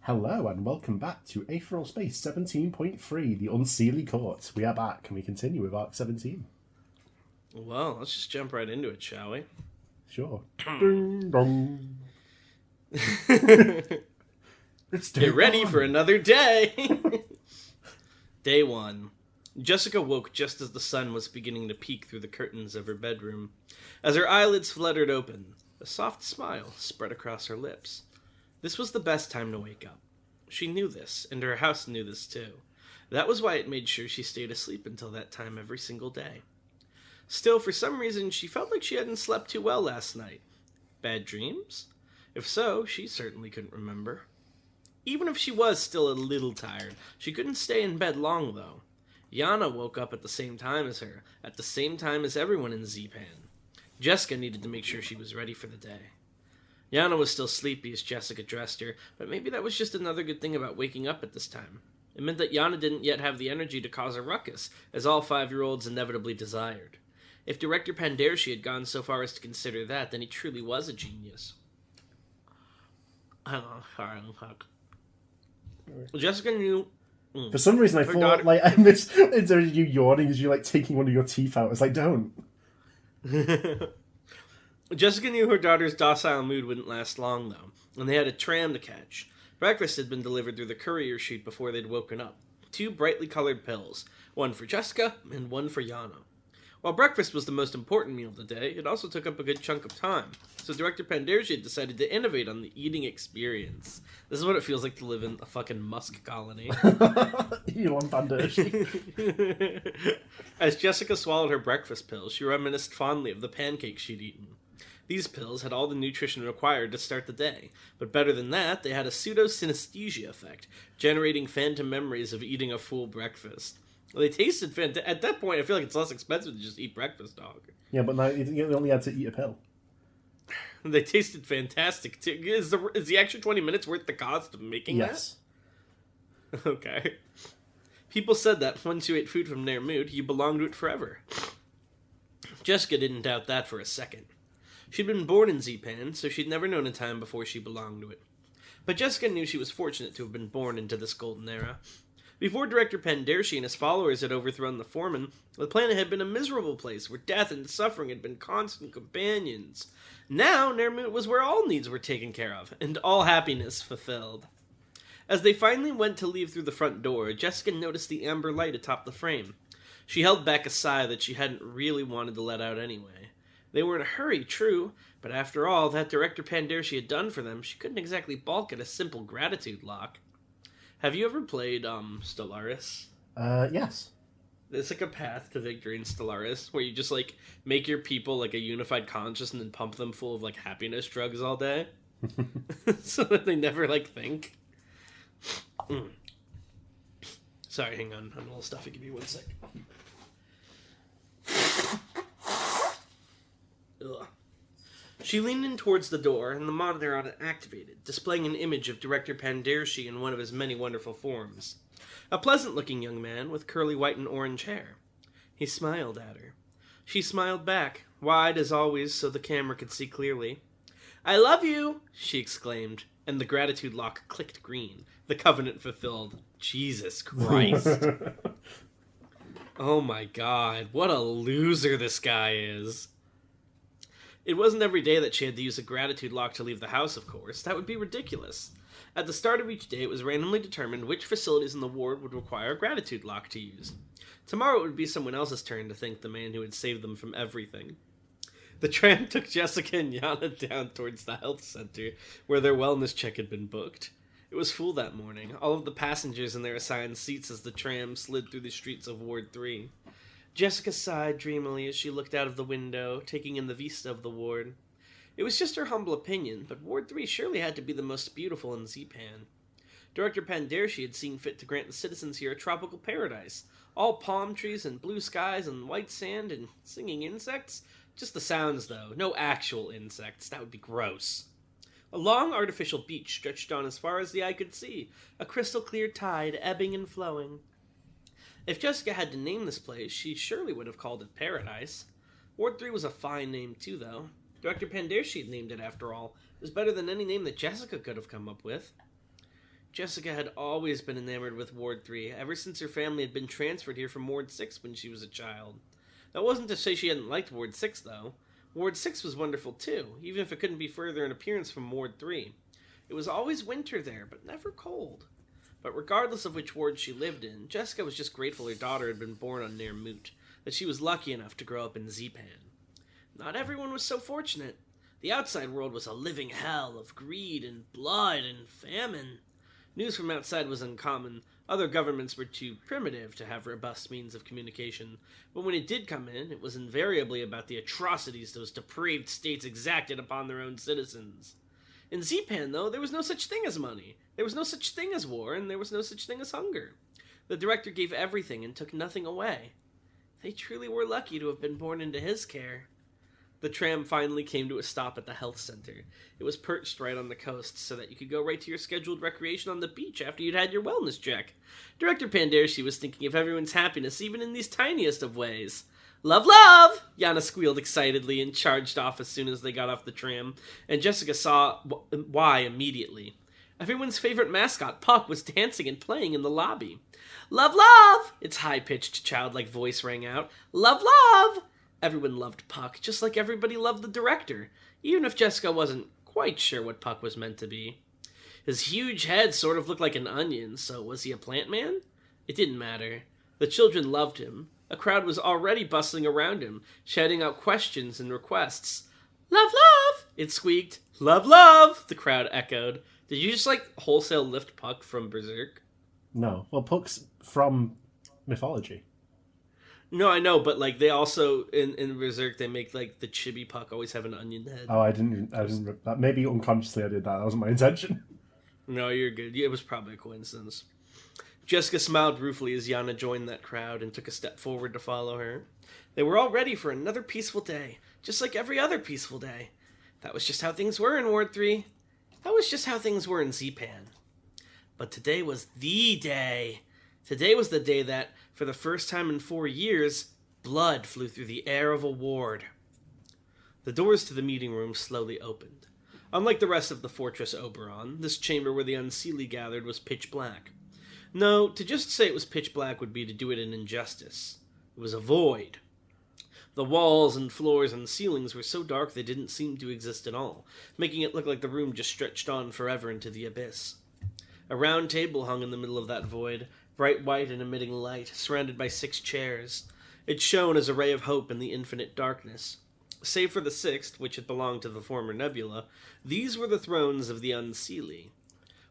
Hello and welcome back to Aetheral Space 17.3, the Unseelie Court. We are back and we continue with Arc 17. Well, let's just jump right into it, shall we? Sure. Ding dong. It's day Get ready one. for another day! Day 1. Jessica woke just as the sun was beginning to peek through the curtains of her bedroom. As her eyelids fluttered open, a soft smile spread across her lips. This was the best time to wake up. She knew this, and her house knew this too. That was why it made sure she stayed asleep until that time every single day. Still, for some reason, she felt like she hadn't slept too well last night. Bad dreams? If so, she certainly couldn't remember. Even if she was still a little tired, she couldn't stay in bed long, though. Yana woke up at the same time as her, at the same time as everyone in Z-Pan. Jessica needed to make sure she was ready for the day. Yana was still sleepy as Jessica dressed her, but maybe that was just another good thing about waking up at this time. It meant that Yana didn't yet have the energy to cause a ruckus, as all 5-year-olds inevitably desired. If Director Pandershi had gone so far as to consider that, then he truly was a genius. Jessica knew... For some reason I thought, I missed instead of you yawning as you taking one of your teeth out. It's like, don't. Jessica knew her daughter's docile mood wouldn't last long, though, and they had a tram to catch. Breakfast had been delivered through the courier sheet before they'd woken up. 2 brightly colored pills, one for Jessica and one for Yana. While breakfast was the most important meal of the day, it also took up a good chunk of time, so Director Pandershi had decided to innovate on the eating experience. This is what it feels like to live in a fucking musk colony. Elon Pandershi. As Jessica swallowed her breakfast pills, she reminisced fondly of the pancakes she'd eaten. These pills had all the nutrition required to start the day, but better than that, they had a pseudo-synesthesia effect, generating phantom memories of eating a full breakfast. Well, they tasted fantastic. At that point, I feel like it's less expensive to just eat breakfast, dog. Yeah, but now you only had to eat a pill. They tasted fantastic, too. Is the extra 20 minutes worth the cost of making yes. that? Okay. People said that once you ate food from their mood, you belonged to it forever. Jessica didn't doubt that for a second. She'd been born in Z-Pan, so she'd never known a time before she belonged to it. But Jessica knew she was fortunate to have been born into this golden era. Before Director Pandershi and his followers had overthrown the foreman, the planet had been a miserable place where death and suffering had been constant companions. Now, Nermut was where all needs were taken care of, and all happiness fulfilled. As they finally went to leave through the front door, Jessica noticed the amber light atop the frame. She held back a sigh that she hadn't really wanted to let out anyway. They were in a hurry, true, but after all that Director Pandershi had done for them, she couldn't exactly balk at a simple gratitude lock. Have you ever played, Stellaris? Yes. There's a path to victory in Stellaris, where you just, make your people, a unified conscious and then pump them full of, happiness drugs all day. So that they never, think. Sorry, hang on. I'm a little stuffy. Give me 1 sec. Ugh. She leaned in towards the door, and the monitor on it activated, displaying an image of Director Pandershi in one of his many wonderful forms. A pleasant-looking young man with curly white and orange hair. He smiled at her. She smiled back, wide as always so the camera could see clearly. "I love you!" she exclaimed, and the gratitude lock clicked green. The covenant fulfilled. Jesus Christ. Oh my god, what a loser this guy is. It wasn't every day that she had to use a gratitude lock to leave the house, of course. That would be ridiculous. At the start of each day, it was randomly determined which facilities in the ward would require a gratitude lock to use. Tomorrow it would be someone else's turn to thank the man who had saved them from everything. The tram took Jessica and Yana down towards the health center, where their wellness check had been booked. It was full that morning, all of the passengers in their assigned seats as the tram slid through the streets of Ward 3. Jessica sighed dreamily as she looked out of the window, taking in the vista of the ward. It was just her humble opinion, but Ward 3 surely had to be the most beautiful in Z-Pan. Director Pandershi had seen fit to grant the citizens here a tropical paradise. All palm trees and blue skies and white sand and singing insects. Just the sounds, though. No actual insects. That would be gross. A long artificial beach stretched on as far as the eye could see, a crystal-clear tide ebbing and flowing. If Jessica had to name this place, she surely would have called it Paradise. Ward 3 was a fine name, too, though. Director Pandershi had named it, after all. It was better than any name that Jessica could have come up with. Jessica had always been enamored with Ward 3, ever since her family had been transferred here from Ward 6 when she was a child. That wasn't to say she hadn't liked Ward 6, though. Ward 6 was wonderful, too, even if it couldn't be further in appearance from Ward 3. It was always winter there, but never cold. But regardless of which ward she lived in, Jessica was just grateful her daughter had been born on Near Moot, that she was lucky enough to grow up in Zepan. Not everyone was so fortunate. The outside world was a living hell of greed and blood and famine. News from outside was uncommon. Other governments were too primitive to have robust means of communication. But when it did come in, it was invariably about the atrocities those depraved states exacted upon their own citizens. In Zepan, though, there was no such thing as money. There was no such thing as war, and there was no such thing as hunger. The director gave everything and took nothing away. They truly were lucky to have been born into his care. The tram finally came to a stop at the health center. It was perched right on the coast, so that you could go right to your scheduled recreation on the beach after you'd had your wellness check. Director Pandershi was thinking of everyone's happiness, even in these tiniest of ways. "Love, love!" Yana squealed excitedly and charged off as soon as they got off the tram, and Jessica saw why immediately. Everyone's favorite mascot, Puck, was dancing and playing in the lobby. "Love, love!" Its high-pitched, childlike voice rang out. "Love, love!" Everyone loved Puck, just like everybody loved the director, even if Jessica wasn't quite sure what Puck was meant to be. His huge head sort of looked like an onion, so was he a plant man? It didn't matter. The children loved him. A crowd was already bustling around him, shouting out questions and requests. "Love, love!" it squeaked. "Love, love!" the crowd echoed. Did you just, wholesale lift Puck from Berserk? No. Well, Puck's from mythology. No, I know, but, they also, in Berserk, they make, the chibi Puck always have an onion head. Oh, I didn't maybe unconsciously I did that. That wasn't my intention. No, you're good. It was probably a coincidence. Jessica smiled ruefully as Yana joined that crowd and took a step forward to follow her. They were all ready for another peaceful day, just like every other peaceful day. That was just how things were in Ward 3. That was just how things were in Zepan. But today was the day. Today was the day that, for the first time in 4 years, blood flew through the air of a ward. The doors to the meeting room slowly opened. Unlike the rest of the Fortress Oberon, this chamber where the Unseelie gathered was pitch black. No, to just say it was pitch black would be to do it an injustice. It was a void. The walls and floors and ceilings were so dark they didn't seem to exist at all, making it look like the room just stretched on forever into the abyss. A round table hung in the middle of that void, bright white and emitting light, surrounded by 6 chairs. It shone as a ray of hope in the infinite darkness. Save for the 6th, which had belonged to the former nebula, these were the thrones of the Unseelie.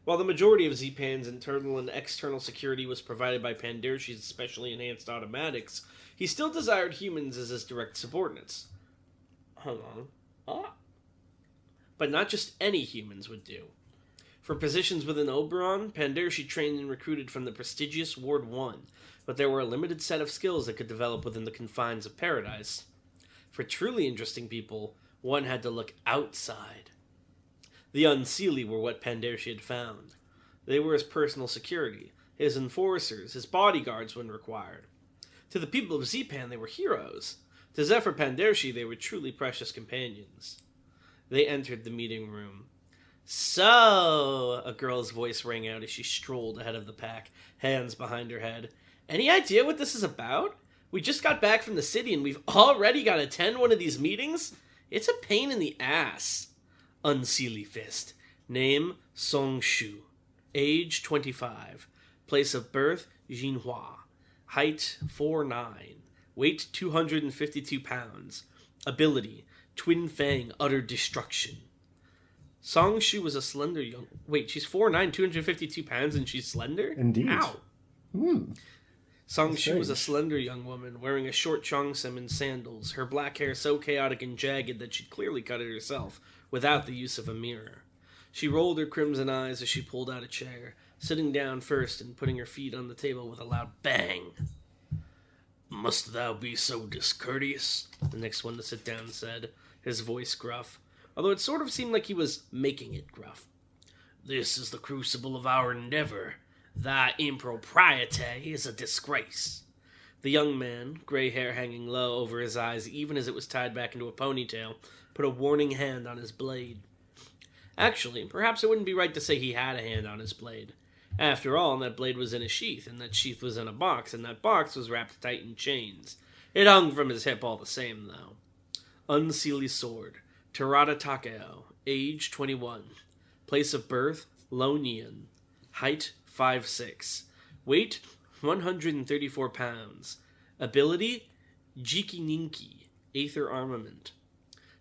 While the majority of Zepan's internal and external security was provided by Pandershi's specially enhanced automatics, he still desired humans as his direct subordinates. Hold on. But not just any humans would do. For positions within Oberon, Pandershi trained and recruited from the prestigious Ward 1, but there were a limited set of skills that could develop within the confines of Paradise. For truly interesting people, one had to look outside. The Unseelie were what Pandershi had found. They were his personal security, his enforcers, his bodyguards when required. To the people of Zepan, they were heroes. To Zephyr Pandershi, they were truly precious companions. They entered the meeting room. "So," a girl's voice rang out as she strolled ahead of the pack, hands behind her head. "Any idea what this is about? We just got back from the city and we've already got to attend one of these meetings? It's a pain in the ass." Unseelie Fist. Name, Song Shu. Age, 25. Place of birth, Jinhua. Height, 4'9". Weight, 252 pounds. Ability, Twin Fang, Utter Destruction. Song Shu was a slender young... Wait, she's 4'9", 252 pounds, and she's slender? Indeed. Ow. Song Shu was a strange. slender young woman, wearing a short cheongsam and sandals, her black hair so chaotic and jagged that she'd clearly cut it herself, without the use of a mirror. She rolled her crimson eyes as she pulled out a chair, sitting down first and putting her feet on the table with a loud bang. "Must thou be so discourteous?" the next one to sit down said, his voice gruff, although it sort of seemed like he was making it gruff. "This is the crucible of our endeavor. Thy impropriety is a disgrace." The young man, gray hair hanging low over his eyes even as it was tied back into a ponytail, put a warning hand on his blade. Actually, perhaps it wouldn't be right to say he had a hand on his blade. After all, that blade was in a sheath, and that sheath was in a box, and that box was wrapped tight in chains. It hung from his hip all the same, though. Unseelie sword. Terada Takeo. Age 21. Place of birth, Lonian. Height, 5'6". Weight, 134 pounds. Ability, Jikininki. Aether armament.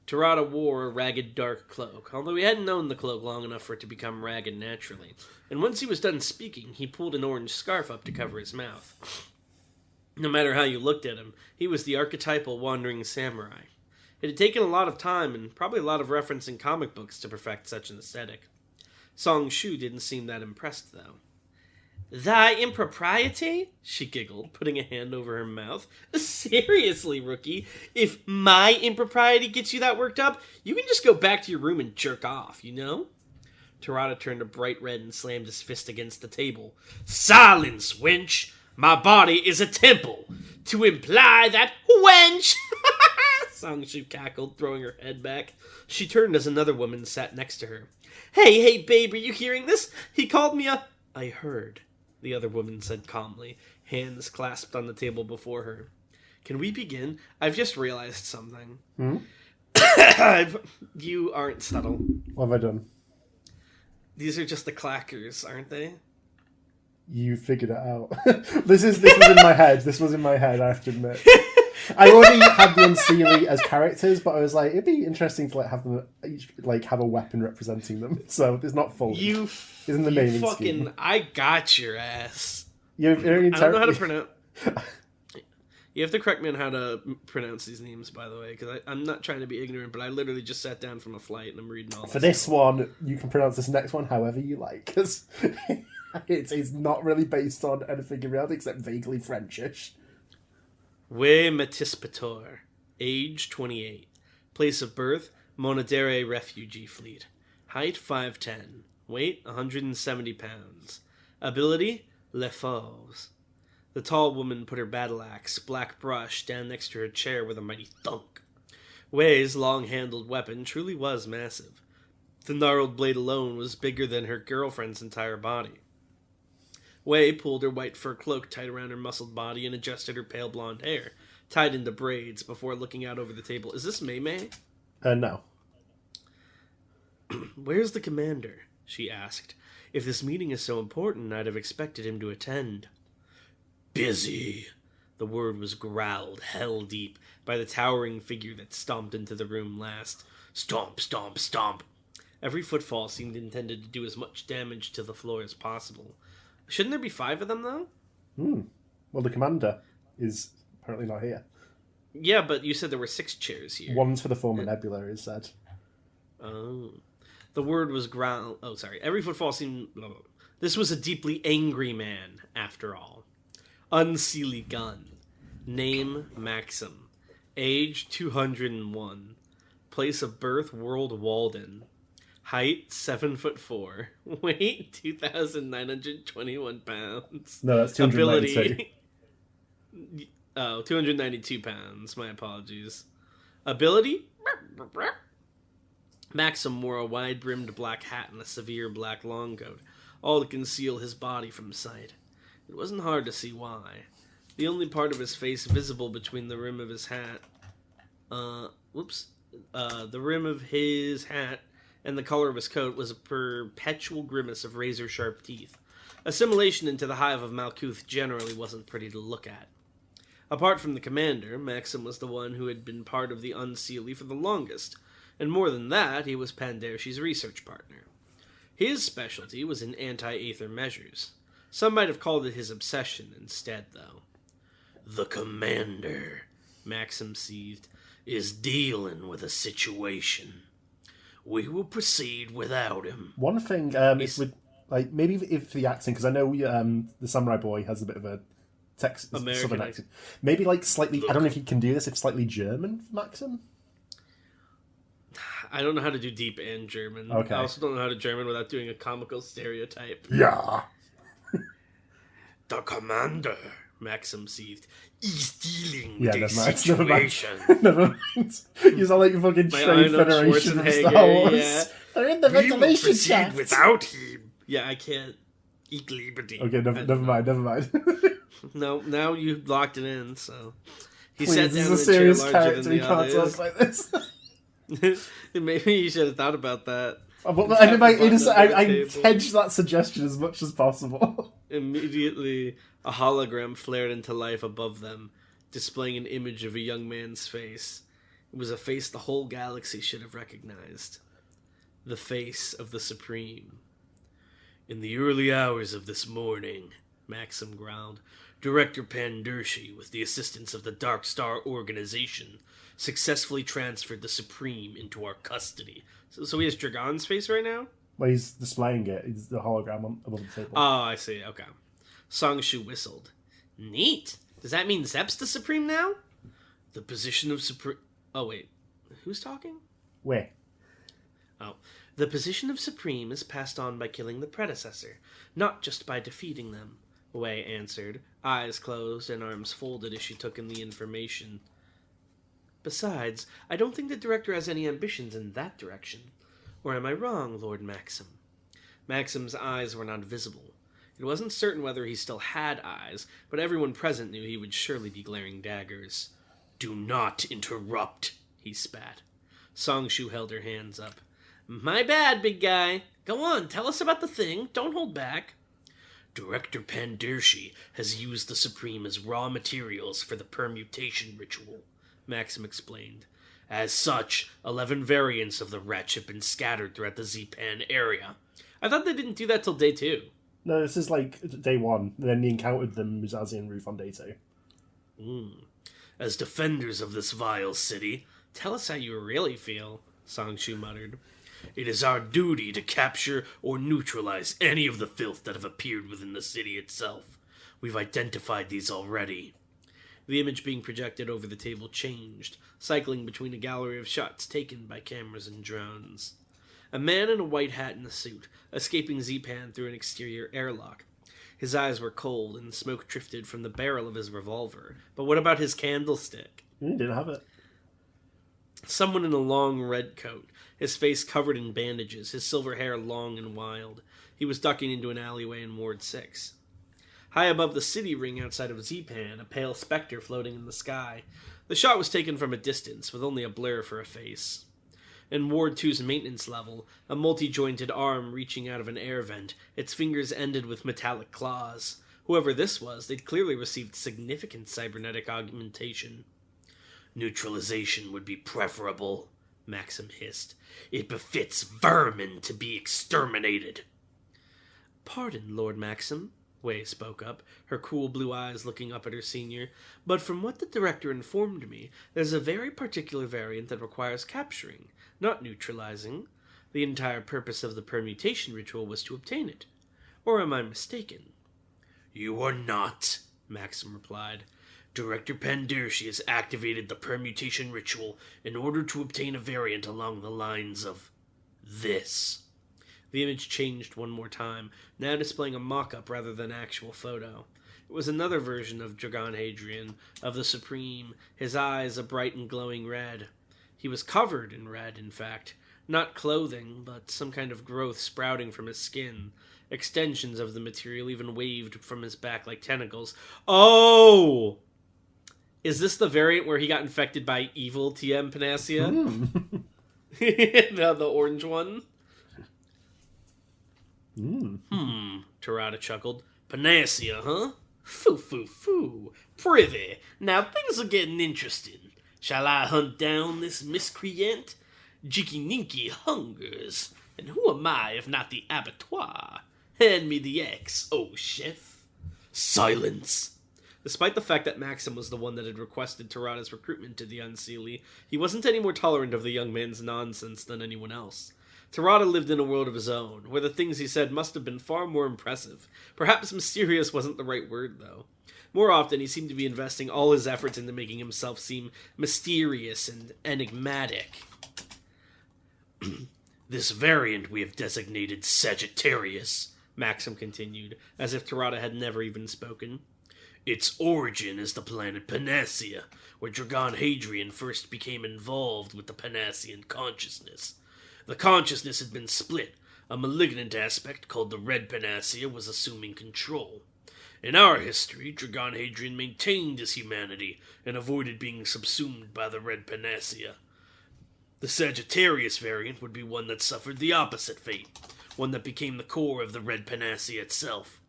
Terada wore a ragged dark cloak, although he hadn't known the cloak long enough for it to become ragged naturally. And once he was done speaking, he pulled an orange scarf up to cover his mouth. No matter how you looked at him, he was the archetypal wandering samurai. It had taken a lot of time, and probably a lot of reference in comic books to perfect such an aesthetic. Song Shu didn't seem that impressed, though. "Thy impropriety?" she giggled, putting a hand over her mouth. "Seriously, rookie, if my impropriety gets you that worked up, you can just go back to your room and jerk off, you know?" Terada turned a bright red and slammed his fist against the table. "Silence, wench! My body is a temple! To imply that wench!" Songshu cackled, throwing her head back. She turned as another woman sat next to her. Hey, babe, are you hearing this? He called me a... "I heard," the other woman said calmly, hands clasped on the table before her. "Can we begin? I've just realized something." You aren't subtle. What have I done? These are just the clackers, aren't they? You figured it out. This was in my head. This was in my head, I have to admit. I already had the Unseelie as characters, but I was like, it'd be interesting to have them each have a weapon representing them. So it's not full. Isn't the naming scheme. I got your ass. I don't know how to pronounce. You have to correct me on how to pronounce these names, by the way, because I'm not trying to be ignorant, but I literally just sat down from a flight and I'm reading all this. For this one, you can pronounce this next one however you like, because it's not really based on anything in reality except vaguely Frenchish. We Matispator, age 28. Place of birth, Monadere Refugee Fleet. Height 5'10". Weight 170 pounds. Ability, Le Fauves. The tall woman put her battle axe, black brush, down next to her chair with a mighty thunk. Wei's long-handled weapon truly was massive. The gnarled blade alone was bigger than her girlfriend's entire body. Wei pulled her white fur cloak tight around her muscled body and adjusted her pale blonde hair, tied into braids, before looking out over the table. Is this Mei Mei? No. "Where's the commander?" she asked. "If this meeting is so important, I'd have expected him to attend." "Busy." The word was growled hell-deep by the towering figure that stomped into the room last. Stomp, stomp, stomp. Every footfall seemed intended to do as much damage to the floor as possible. Shouldn't there be 5 of them, though? Well, the commander is apparently not here. Yeah, but you said there were 6 chairs here. One's for the former Nebula, is said. Oh. The word was growl... Oh, sorry. Every footfall seemed... Blah, blah, blah. This was a deeply angry man, after all. Unseelie gun. Name, Maxim. Age, 201. Place of birth, World Walden. Height, 7'4". Weight, 2,921 pounds. No, that's 292. Ability... 292 pounds. My apologies. Ability? Maxim wore a wide-brimmed black hat and a severe black long coat, all to conceal his body from sight. It wasn't hard to see why. The only part of his face visible between the rim of his hat... the rim of his hat and the color of his coat was a perpetual grimace of razor-sharp teeth. Assimilation into the hive of Malkuth generally wasn't pretty to look at. Apart from the commander, Maxim was the one who had been part of the Unseelie for the longest, and more than that, he was Pandershi's research partner. His specialty was in anti-aether measures. Some might have called it his obsession instead, though. "The commander," Maxim seethed, "is dealing with a situation. We will proceed without him." One thing is with maybe if the accent, because I know the Samurai Boy has a bit of a Southern accent. Maybe slightly. Look, I don't know if you can do this. If slightly German for Maxim. I don't know how to do deep and German. Okay. I also don't know how to German without doing a comical stereotype. Yeah. "The commander," Maxim seethed, "is dealing with a situation." Never mind. You sound like you fucking Trade Federation from Star Wars. Yeah. They're in the ventilation shaft. Without him. Yeah, I can't. Ich liebe dich. Okay, never mind. No, now you locked it in, so... He Please, sat this down is in a a chair serious larger character. than We the can't talk others. like this. Maybe you should have thought about that. But I Table. hedged that suggestion as much as possible. Immediately, a hologram flared into life above them, displaying an image of a young man's face. It was a face the whole galaxy should have recognized. The face of the Supreme. In the early hours of this morning, Maxim growled, Director Pandershi, with the assistance of the Dark Star Organization, successfully transferred the Supreme into our custody. So he has Dragon's face right now? Well, he's displaying it. He's the hologram above the table. Oh, I see. Okay. Songshu whistled. Neat. Does that mean Zep's the Supreme now? The position of Supreme... Oh, wait. Who's talking? Where? Oh. The position of Supreme is passed on by killing the predecessor, not just by defeating them, Wei answered, eyes closed and arms folded as she took in the information. Besides, I don't think the director has any ambitions in that direction. Or am I wrong, Lord Maxim? Maxim's eyes were not visible. It wasn't certain whether he still had eyes, but everyone present knew he would surely be glaring daggers. Do not interrupt, he spat. Songshu held her hands up. My bad, big guy. Go on, tell us about the thing. Don't hold back. Director Pandershi has used the Supreme as raw materials for the permutation ritual, Maxim explained. As such, 11 variants of the wretch have been scattered throughout the Z-Pan area. I thought they didn't do that till day 2. No, this is like day 1. Then he encountered the Musashi and Roof on day 2. As defenders of this vile city, tell us how you really feel, Songshu muttered. It is our duty to capture or neutralize any of the filth that have appeared within the city itself. We've identified these already. The image being projected over the table changed, cycling between a gallery of shots taken by cameras and drones. A man in a white hat and a suit, escaping Z-Pan through an exterior airlock. His eyes were cold, and smoke drifted from the barrel of his revolver. But what about his candlestick? He didn't have it. Someone in a long red coat, his face covered in bandages, his silver hair long and wild. He was ducking into an alleyway in Ward 6. High above the city ring outside of Z-Pan, a pale specter floating in the sky. The shot was taken from a distance, with only a blur for a face. In Ward 2's maintenance level, a multi-jointed arm reaching out of an air vent, its fingers ended with metallic claws. Whoever this was, they'd clearly received significant cybernetic augmentation. Neutralization would be preferable, Maxim hissed. It befits vermin to be exterminated. Pardon, Lord Maxim, Wei spoke up, her cool blue eyes looking up at her senior, but from what the director informed me, there's a very particular variant that requires capturing, not neutralizing. The entire purpose of the permutation ritual was to obtain it. Or am I mistaken? You are not, Maxim replied. Director Pandershi has activated the permutation ritual in order to obtain a variant along the lines of this. The image changed one more time, now displaying a mock-up rather than actual photo. It was another version of Dragon Hadrian, of the Supreme, his eyes a bright and glowing red. He was covered in red, in fact. Not clothing, but some kind of growth sprouting from his skin. Extensions of the material even waved from his back like tentacles. Oh! Is this the variant where he got infected by evil TM Panacea? The orange one? Tarada chuckled. Panacea, huh? Foo. Prithee, now things are getting interesting. Shall I hunt down this miscreant? Jiki Ninky hungers, and who am I if not the abattoir? Hand me the X, oh chef. Silence! Despite the fact that Maxim was the one that had requested Tarada's recruitment to the Unseelie, he wasn't any more tolerant of the young man's nonsense than anyone else. Tarada lived in a world of his own, where the things he said must have been far more impressive. Perhaps mysterious wasn't the right word, though. More often, he seemed to be investing all his efforts into making himself seem mysterious and enigmatic. This variant we have designated Sagittarius, Maxim continued, as if Tarada had never even spoken. Its origin is the planet Panacea, where Dragon Hadrian first became involved with the Panacean consciousness. The consciousness had been split, A malignant aspect called the Red Panacea was assuming control. In our history, Dragon Hadrian maintained his humanity and avoided being subsumed by the Red Panacea. The Sagittarius variant would be one that suffered the opposite fate, one that became the core of the Red Panacea itself.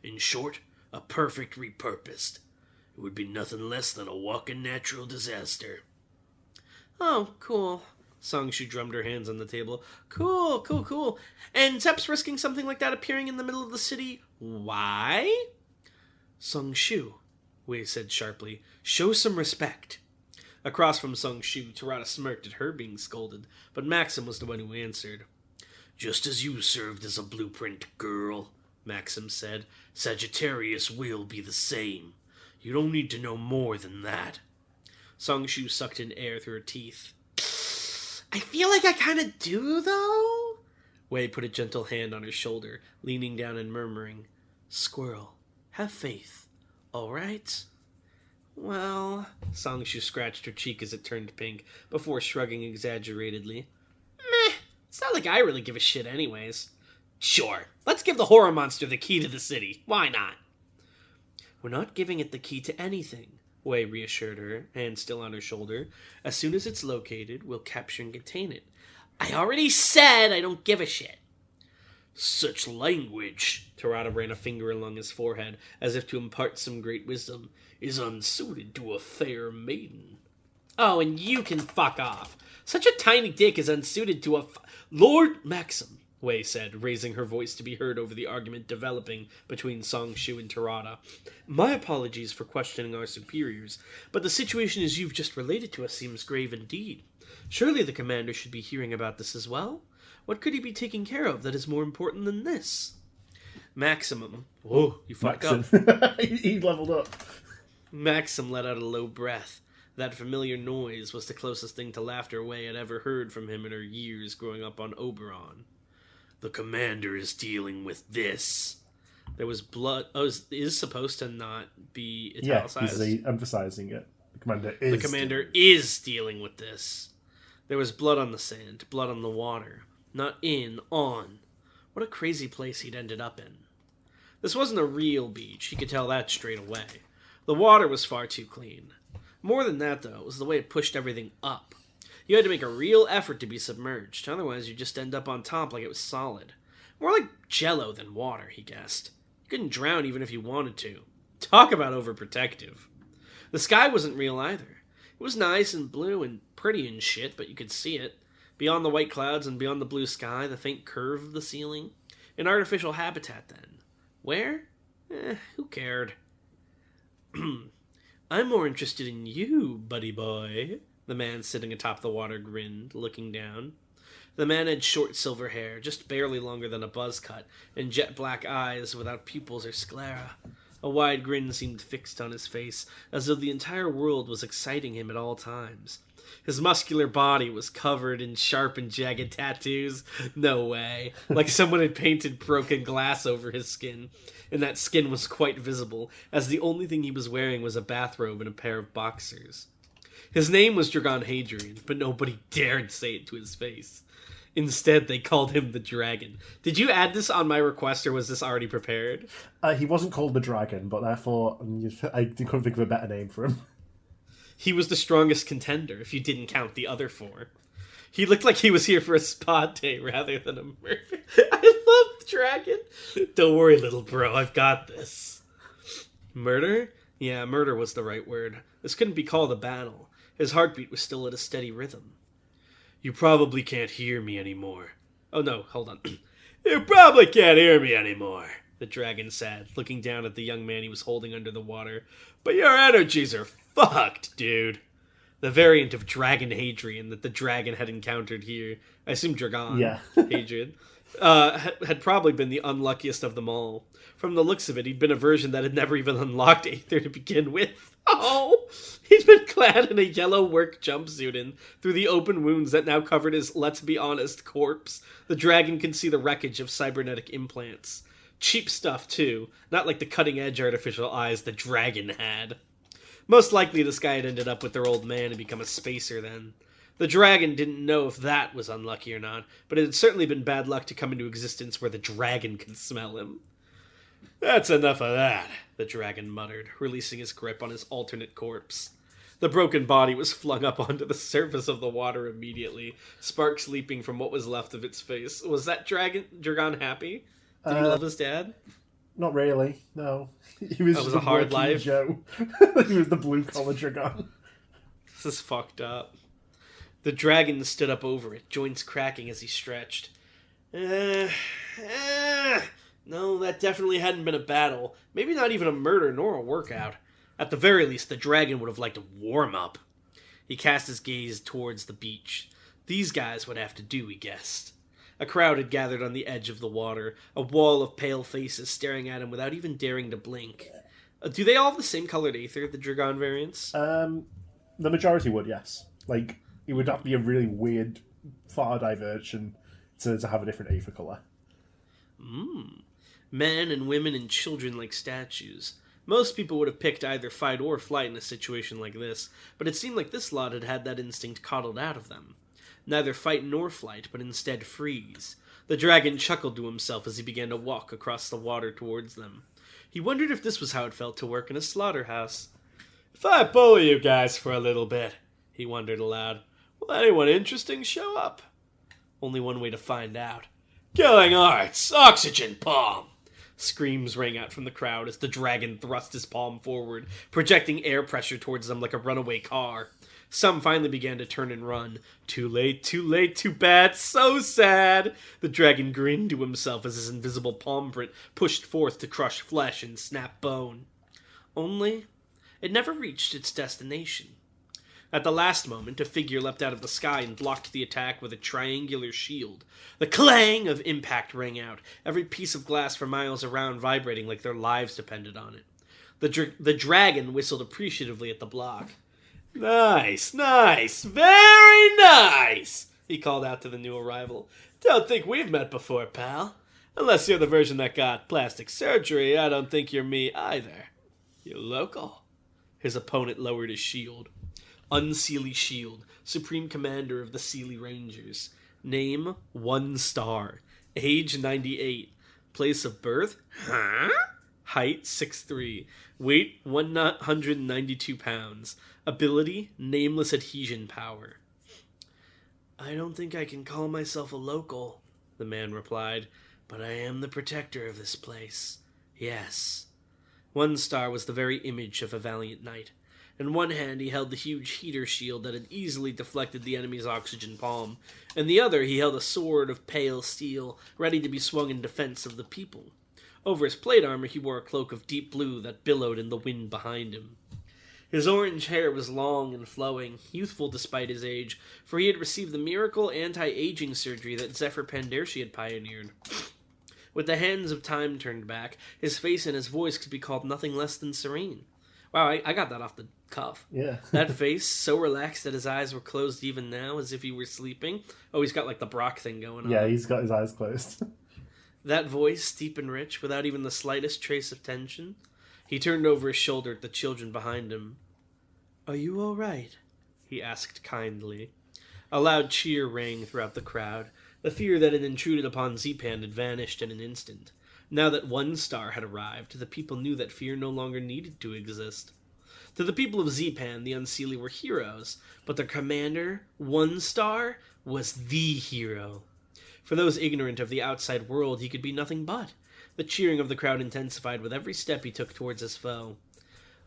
In short, a perfect repurposed. It would be nothing less than a walking natural disaster. Oh, cool. Songshu drummed her hands on the table. Cool, cool, cool. And Zep's risking something like that appearing in the middle of the city. Why? Songshu, Wei said sharply, show some respect. Across from Songshu, Tarada smirked at her being scolded, but Maxim was the one who answered. Just as you served as a blueprint girl, Maxim said, Sagittarius will be the same. You don't need to know more than that. Songshu sucked in air through her teeth. I feel like I kind of do, though? Wei put a gentle hand on her shoulder, leaning down and murmuring, Squirrel, have faith, all right? Well, Songshu scratched her cheek as it turned pink, before shrugging exaggeratedly. Meh, it's not like I really give a shit anyways. Sure, let's give the horror monster the key to the city. Why not? We're not giving it the key to anything, Wei reassured her, hand still on her shoulder. As soon as it's located, we'll capture and contain it. I already said I don't give a shit. Such language, Tarada ran a finger along his forehead, as if to impart some great wisdom, is unsuited to a fair maiden. Oh, and you can fuck off. Such a tiny dick is unsuited to a Lord Maxim, Wei said, raising her voice to be heard over the argument developing between Songshu and Tarada. My apologies for questioning our superiors, but the situation as you've just related to us seems grave indeed. Surely the commander should be hearing about this as well? What could he be taking care of that is more important than this? Maximum. Whoa, you fucked up. He leveled up. Maxim let out a low breath. That familiar noise was the closest thing to laughter Wei had ever heard from him in her years growing up on Oberon. The commander is dealing with this. There was blood. Oh, is supposed to not be italicized. Yeah, he's emphasizing it. The commander is dealing with this. There was blood on the sand, blood on the water. Not in, on. What a crazy place he'd ended up in. This wasn't a real beach, he could tell that straight away. The water was far too clean. More than that, though, was the way it pushed everything up. You had to make a real effort to be submerged, otherwise you'd just end up on top like it was solid. More like jello than water, he guessed. You couldn't drown even if you wanted to. Talk about overprotective. The sky wasn't real either. It was nice and blue and pretty and shit, but you could see it. Beyond the white clouds and beyond the blue sky, the faint curve of the ceiling. An artificial habitat, then. Where? Who cared? I'm more interested in you, buddy boy. The man sitting atop the water grinned, looking down. The man had short silver hair, just barely longer than a buzz cut, and jet black eyes without pupils or sclera. A wide grin seemed fixed on his face, as though the entire world was exciting him at all times. His muscular body was covered in sharp and jagged tattoos. No way. Like someone had painted broken glass over his skin. And that skin was quite visible, as the only thing he was wearing was a bathrobe and a pair of boxers. His name was Dragon Hadrian, but nobody dared say it to his face. Instead, they called him the Dragon. Did you add this on my request, or was this already prepared? He wasn't called the Dragon, but therefore I couldn't think of a better name for him. He was the strongest contender, if you didn't count the other four. He looked like he was here for a spa day rather than a murder. I love the Dragon. Don't worry, little bro, I've got this. Murder? Yeah, murder was the right word. This couldn't be called a battle. His heartbeat was still at a steady rhythm. You probably can't hear me anymore. Oh no, hold on. You probably can't hear me anymore, the Dragon said, looking down at the young man he was holding under the water. But your energies are fucked, dude. The variant of Dragon Hadrian that the dragon had encountered here, I assume Dragon Hadrian, had probably been the unluckiest of them all. From the looks of it, he'd been a version that had never even unlocked Aether to begin with. Oh! He'd been clad in a yellow work jumpsuit, and through the open wounds that now covered his, let's be honest, corpse, the dragon could see the wreckage of cybernetic implants. Cheap stuff, too, not like the cutting-edge artificial eyes the dragon had. Most likely this guy had ended up with their old man and become a spacer then. The dragon didn't know if that was unlucky or not, but it had certainly been bad luck to come into existence where the dragon could smell him. "That's enough of that," the dragon muttered, releasing his grip on his alternate corpse. The broken body was flung up onto the surface of the water immediately, sparks leaping from what was left of its face. Was that dragon happy? Did he love his dad? Not really, no. He was, That was a hard life. Joe. He was the blue-collar dragon. This is fucked up. The dragon stood up over it, joints cracking as he stretched. No, that definitely hadn't been a battle. Maybe not even a murder nor a workout. At the very least, the dragon would have liked a warm-up. He cast his gaze towards the beach. These guys would have to do, he guessed. A crowd had gathered on the edge of the water, a wall of pale faces staring at him without even daring to blink. Do they all have the same colored aether, the Dragon variants? The majority would, yes. Like, it would have to be a really weird, far diversion to have a different aether colour. Men and women and children like statues. Most people would have picked either fight or flight in a situation like this, but it seemed like this lot had had that instinct coddled out of them. Neither fight nor flight, but instead freeze. The dragon chuckled to himself as he began to walk across the water towards them. He wondered if this was how it felt to work in a slaughterhouse. "If I bully you guys for a little bit," he wondered aloud, "will anyone interesting show up?" Only one way to find out. "Killing arts! Oxygen palm!" Screams rang out from the crowd as the dragon thrust his palm forward, projecting air pressure towards them like a runaway car. Some finally began to turn and run. Too late, too bad, so sad! The dragon grinned to himself as his invisible palm print pushed forth to crush flesh and snap bone. Only, it never reached its destination. At the last moment, a figure leapt out of the sky and blocked the attack with a triangular shield. The clang of impact rang out, every piece of glass for miles around vibrating like their lives depended on it. The dragon whistled appreciatively at the block. "Nice, very nice," he called out to the new arrival. "Don't think we've met before, pal. Unless you're the version that got plastic surgery, I don't think you're me either. You're local." His opponent lowered his shield. Unseelie Shield, Supreme Commander of the Seelie Rangers. Name, 1 star. Age, 98. Place of birth, height, 6'3". Weight, 192 pounds. Ability, Nameless Adhesion Power. "I don't think I can call myself a local," the man replied, "but I am the protector of this place. Yes." 1 star was the very image of a valiant knight. In one hand he held the huge heater shield that had easily deflected the enemy's oxygen palm. In the other he held a sword of pale steel, ready to be swung in defense of the people. Over his plate armor he wore a cloak of deep blue that billowed in the wind behind him. His orange hair was long and flowing, youthful despite his age, for he had received the miracle anti-aging surgery that Zephyr Pandershi had pioneered. With the hands of time turned back, his face and his voice could be called nothing less than serene. Wow, I got that off the cuff. Yeah. That face, so relaxed that his eyes were closed even now, as if he were sleeping. Oh, he's got like the Brock thing going on. Yeah, he's got his eyes closed. That voice, deep and rich, without even the slightest trace of tension. He turned over his shoulder at the children behind him. "Are you all right?" he asked kindly. A loud cheer rang throughout the crowd. The fear that had intruded upon Zepan had vanished in an instant. Now that 1 star had arrived, the people knew that fear no longer needed to exist. To the people of Zepan, the Unseelie were heroes, but their commander, 1 star, was the hero. For those ignorant of the outside world, he could be nothing but. The cheering of the crowd intensified with every step he took towards his foe.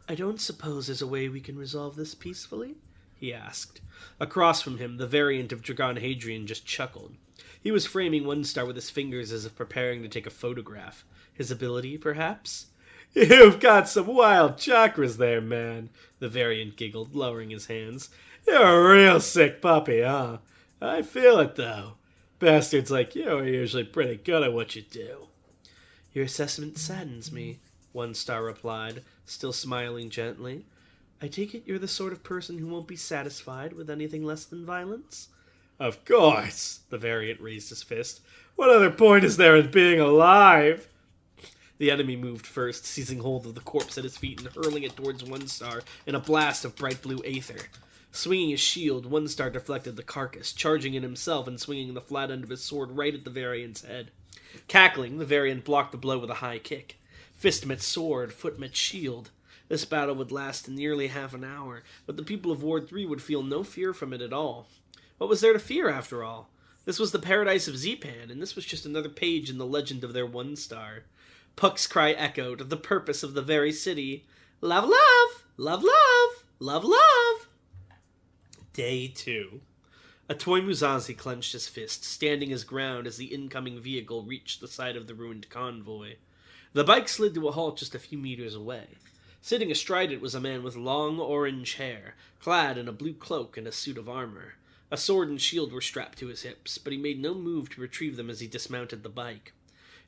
"I don't suppose there's a way we can resolve this peacefully?" he asked. Across from him, the variant of Dragon Hadrian just chuckled. He was framing 1 star with his fingers as if preparing to take a photograph. His ability, perhaps? "You've got some wild chakras there, man," the variant giggled, lowering his hands. "You're a real sick puppy, huh? I feel it, though. Bastards like you are usually pretty good at what you do." "Your assessment saddens me," 1 star replied, still smiling gently. "I take it you're the sort of person who won't be satisfied with anything less than violence?" "Of course," the variant raised his fist. "What other point is there in being alive?" The enemy moved first, seizing hold of the corpse at his feet and hurling it towards 1 star in a blast of bright blue aether. Swinging his shield, One Star deflected the carcass, charging in himself and swinging the flat end of his sword right at the Variant's head. Cackling, the Variant blocked the blow with a high kick. Fist met sword, foot met shield. This battle would last nearly half an hour, but the people of Ward 3 would feel no fear from it at all. What was there to fear, after all? This was the paradise of Zepan, and this was just another page in the legend of their One Star. Puck's cry echoed, the purpose of the very city. Love, love! Love, love! Love, love! Day 2. A toy Musashi clenched his fist, standing his ground as the incoming vehicle reached the side of the ruined convoy. The bike slid to a halt just a few meters away. Sitting astride it was a man with long orange hair, clad in a blue cloak and a suit of armor. A sword and shield were strapped to his hips, but he made no move to retrieve them as he dismounted the bike.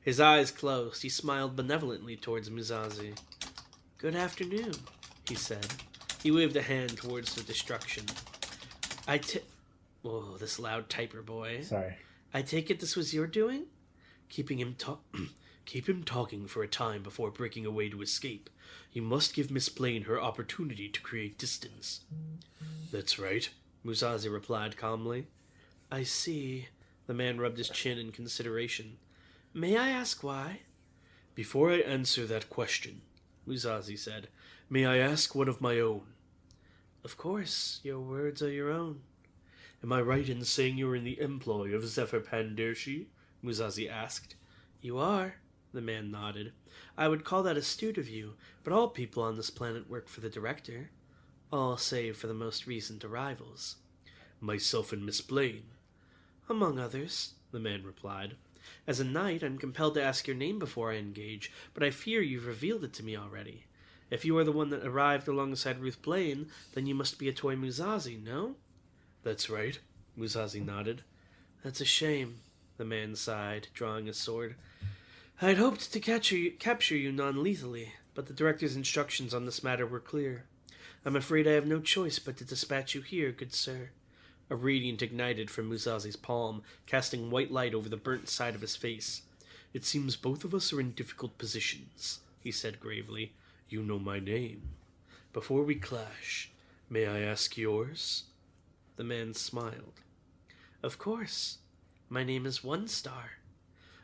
His eyes closed, he smiled benevolently towards Musashi. "Good afternoon," he said. He waved a hand towards the destruction. Whoa, this loud typer boy. Sorry. "I take it this was your doing?" Keep him talking for a time before breaking away to escape. You must give Miss Blaine her opportunity to create distance." "That's right," Musashi replied calmly. "I see." The man rubbed his chin in consideration. "May I ask why?" "Before I answer that question," Musashi said, "may I ask one of my own?" "Of course, your words are your own." "Am I right in saying you are in the employ of Zephyr Pandershi?" Musashi asked. "You are." The man nodded. "I would call that astute of you, but all people on this planet work for the director. All save for the most recent arrivals." "Myself and Miss Blaine?" "Among others," the man replied. "As a knight, I'm compelled to ask your name before I engage, but I fear you've revealed it to me already. If you are the one that arrived alongside Ruth Blaine, then you must be a toy Musashi, no?" "That's right," Musashi nodded. "That's a shame," the man sighed, drawing his sword. "I'd hoped to capture you non-lethally, but the director's instructions on this matter were clear. I'm afraid I have no choice but to dispatch you here, good sir." A radiant ignited from Musashi's palm, casting white light over the burnt side of his face. "It seems both of us are in difficult positions," he said gravely. "You know my name. Before we clash, may I ask yours?" The man smiled. "Of course. My name is One Star."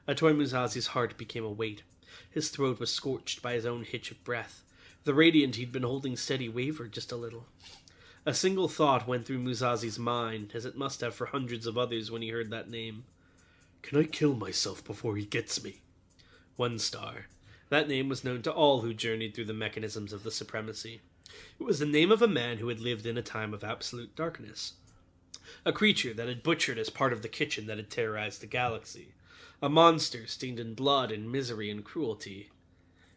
A toy Musashi's heart became a weight. His throat was scorched by his own hitch of breath. The radiant he'd been holding steady wavered just a little. A single thought went through Musashi's mind, as it must have for hundreds of others when he heard that name. "Can I kill myself before he gets me?" One Star. That name was known to all who journeyed through the mechanisms of the Supremacy. It was the name of a man who had lived in a time of absolute darkness. A creature that had butchered as part of the kitchen that had terrorized the galaxy. A monster stained in blood and misery and cruelty.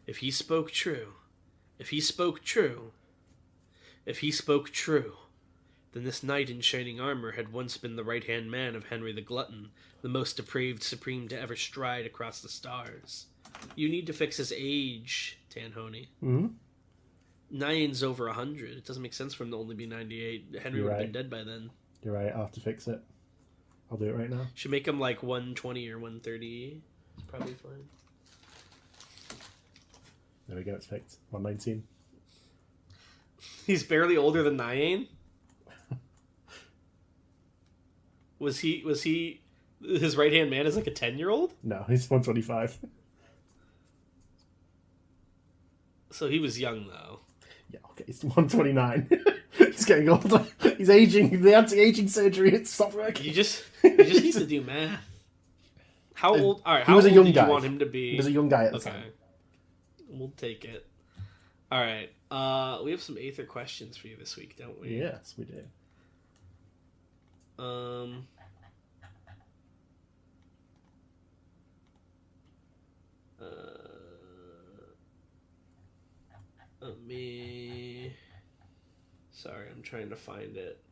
If he spoke true, then this knight in shining armor had once been the right-hand man of Henry the Glutton, the most depraved supreme to ever stride across the stars. You need to fix his age, Tanhoney. Mm-hmm. Nyan's over 100. It doesn't make sense for him to only be 98. Henry would have been dead by then. You're right, I'll have to fix it. I'll do it right now. Should make him like 120 or 130. It's probably fine. There we go, it's fixed. 119. He's barely older than Nyan? Was he his right-hand man is like a 10-year-old? No, he's 125. So he was young, though. Yeah, okay, he's 129. He's getting older. He's aging. The anti-aging surgery, it's stopped working. You just need to do math. How old? All right, how old did you want him to be? He was a young guy at the time. We'll take it. All right. We have some Aether questions for you this week, don't we? Yes, we do. Sorry, I'm trying to find it.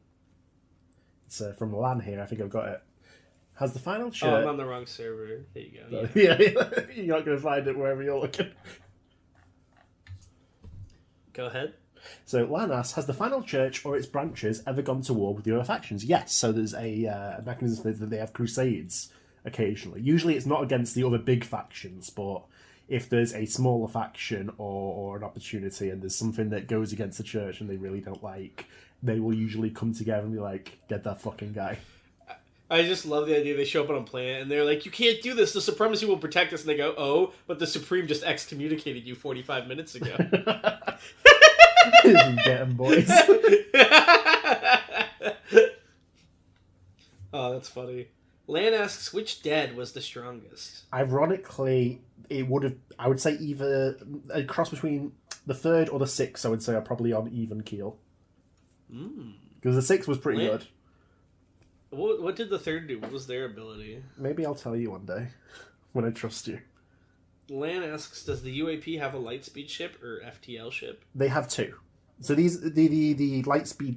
It's from Lan here. I think I've got it. Has the final church... Oh, I'm on the wrong server. There you go. Yeah, you're not going to find it wherever you're looking. Go ahead. So Lan asks, has the final church or its branches ever gone to war with the other factions? Yes, so there's a mechanism that they have crusades occasionally. Usually it's not against the other big factions, but if there's a smaller faction or an opportunity and there's something that goes against the church and they really don't like, they will usually come together and be like, get that fucking guy. I just love the idea they show up on a planet and they're like, you can't do this, the Supremacy will protect us, and they go, oh, but the Supreme just excommunicated you 45 minutes ago. Get him, boys. Oh, that's funny. Lan asks, which dead was the strongest? Ironically, I would say either a cross between the 3rd or the 6th, I would say, are probably on even keel. Because the 6th was pretty good. What did the 3rd do? What was their ability? Maybe I'll tell you one day, when I trust you. Lan asks, does the UAP have a lightspeed ship or FTL ship? They have 2. So the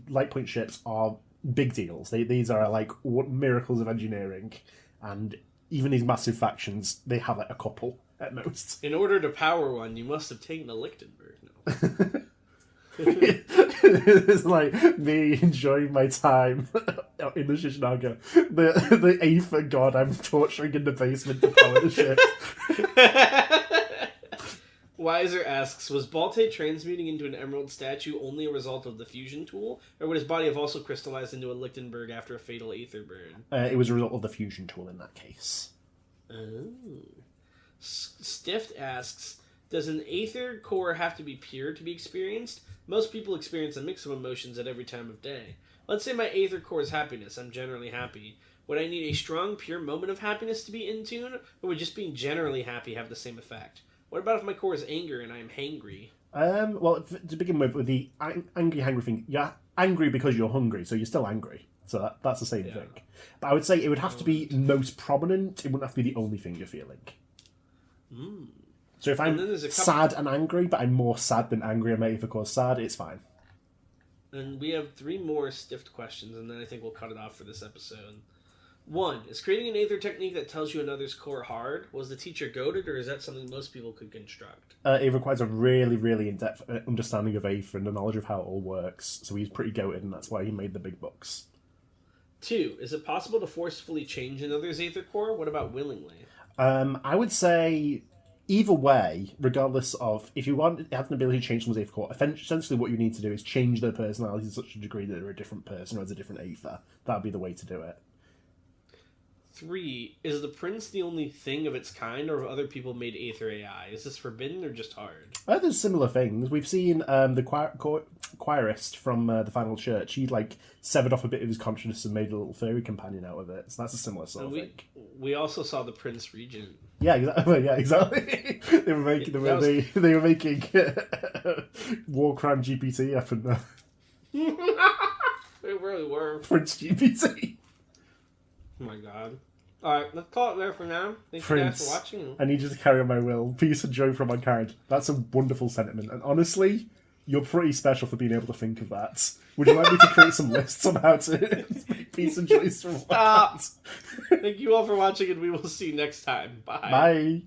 light point ships are big deals. These are like miracles of engineering, and even these massive factions, they have like a couple at most. In order to power one, you must have taken a Lichtenberg. No. It's like me enjoying my time in the Shishiнаga. The Aether god I'm torturing in the basement to power the ship. Wiser asks, was Balte transmuting into an emerald statue only a result of the fusion tool, or would his body have also crystallized into a Lichtenberg after a fatal Aether burn? It was a result of the fusion tool in that case. Oh. Stift asks, does an Aether core have to be pure to be experienced? Most people experience a mix of emotions at every time of day. Let's say my Aether core is happiness. I'm generally happy. Would I need a strong, pure moment of happiness to be in tune, or would just being generally happy have the same effect? What about if my core is anger and I am hangry? Well, to begin with the angry, hungry thing, you're angry because you're hungry, so you're still angry. So that's the same thing. But I would say it would have to be most prominent. It wouldn't have to be the only thing you're feeling. So if I'm sad and angry, but I'm more sad than angry, I may cause sad, it's fine. And we have 3 more stiffed questions, and then I think we'll cut it off for this episode. 1. Is creating an Aether technique that tells you another's core hard? Was the teacher goated, or is that something most people could construct? It requires a really, really in-depth understanding of Aether and the knowledge of how it all works. So he's pretty goated, and that's why he made the big books. 2. Is it possible to forcefully change another's Aether core? What about willingly? I would say either way, regardless of if you want to have an ability to change someone's Aether core, essentially what you need to do is change their personality to such a degree that they're a different person or has a different Aether. That would be the way to do it. 3. Is the prince the only thing of its kind, or have other people made Aether AI? Is this forbidden or just hard? There's similar things. We've seen the choirist from the Final Church. He severed off a bit of his consciousness and made a little fairy companion out of it. So that's a similar sort of thing. We also saw the Prince Regent. Yeah, exactly. Yeah, exactly. they were making war crime GPT up in there. They really were. Prince GPT. Oh my god. Alright, let's call it there for now. Thank you guys for watching. I need you to carry on my will. Peace and joy from mankind. That's a wonderful sentiment. And honestly, you're pretty special for being able to think of that. Would you like me to create some lists on how to make peace and joy from mankind? Thank you all for watching, and we will see you next time. Bye. Bye.